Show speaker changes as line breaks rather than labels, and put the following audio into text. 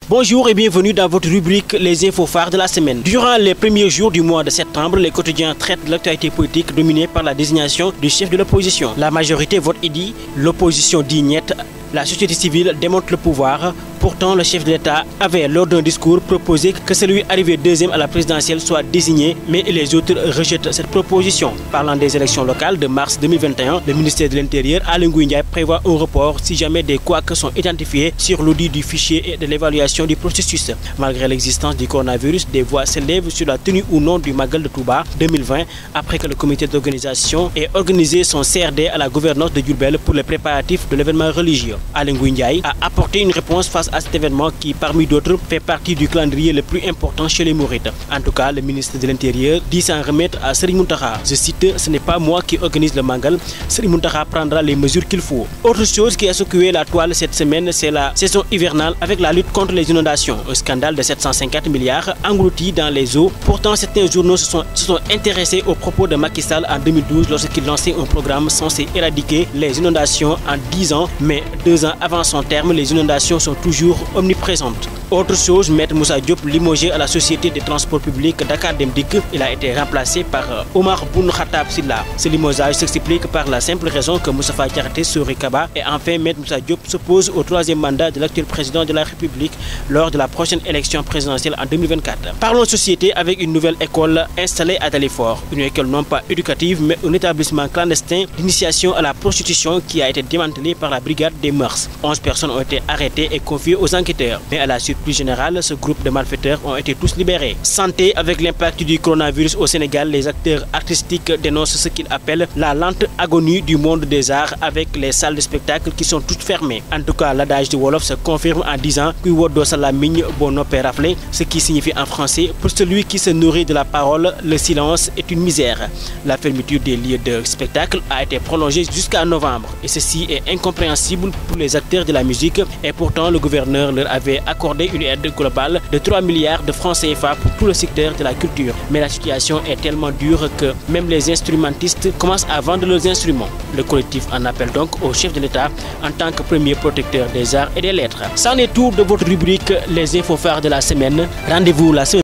Bonjour et bienvenue dans votre rubrique Les infos phares de la semaine. Durant les premiers jours du mois de septembre, les quotidiens traitent de l'actualité politique dominée par la désignation du chef de l'opposition. La majorité vote Idi, l'opposition dit niet, la société civile démontre le pouvoir. Pourtant, le chef de l'État avait, lors d'un discours, proposé que celui arrivé deuxième à la présidentielle soit désigné, mais les autres rejettent cette proposition. Parlant des élections locales de mars 2021, le ministère de l'Intérieur, Aly Ngouille Ndiaye, prévoit un report si jamais des couacs sont identifiés sur l'audit du fichier et de l'évaluation du processus. Malgré l'existence du coronavirus, des voix s'élèvent sur la tenue ou non du Magal de Touba 2020, après que le comité d'organisation ait organisé son CRD à la gouvernance de Diourbel pour les préparatifs de l'événement religieux. Aly Ngouille Ndiaye a apporté une réponse face à cet événement qui, parmi d'autres, fait partie du calendrier le plus important chez les Mourides. En tout cas, le ministre de l'Intérieur dit s'en remettre à Serigne Mountakha. Je cite, ce n'est pas moi qui organise le Magal, Serigne Mountakha prendra les mesures qu'il faut. Autre chose qui a secoué la toile cette semaine, c'est la saison hivernale avec la lutte contre les inondations. Un scandale de 750 milliards englouti dans les eaux. Pourtant, certains journaux se sont intéressés aux propos de Macky Sall en 2012 lorsqu'il lançait un programme censé éradiquer les inondations en 10 ans. Mais 2 ans avant son terme, les inondations sont toujours omniprésente. Autre chose, Maître Moussa Diop, limogé à la société des transports publics Dakar Dem Dikk, il a été remplacé par Omar Boun Khattab Silla. Ce limogeage s'explique par la simple raison que Moustapha Diakhaté Sori Kaba et enfin Maître Moussa Diop s'oppose au 3e mandat de l'actuel président de la République lors de la prochaine élection présidentielle en 2024. Parlons société avec une nouvelle école installée à Dalifort. Une école non pas éducative mais un établissement clandestin d'initiation à la prostitution qui a été démantelé par la brigade des mœurs. 11 personnes ont été arrêtées et confiées aux enquêteurs. Mais à la surprise générale, ce groupe de malfaiteurs ont été tous libérés. Santé, avec l'impact du coronavirus au Sénégal, les acteurs artistiques dénoncent ce qu'ils appellent la lente agonie du monde des arts avec les salles de spectacle qui sont toutes fermées. En tout cas, l'adage du Wolof se confirme en disant « Kui wodo salamigne bon opé raflé », ce qui signifie en français « Pour celui qui se nourrit de la parole, le silence est une misère ». La fermeture des lieux de spectacle a été prolongée jusqu'à novembre et ceci est incompréhensible pour les acteurs de la musique et pourtant le gouverneur leur avait accordé une aide globale de 3 milliards de francs CFA pour tout le secteur de la culture. Mais la situation est tellement dure que même les instrumentistes commencent à vendre leurs instruments. Le collectif en appelle donc au chef de l'État en tant que premier protecteur des arts et des lettres. C'en est tout de votre rubrique Les infos phares de la semaine. Rendez-vous la semaine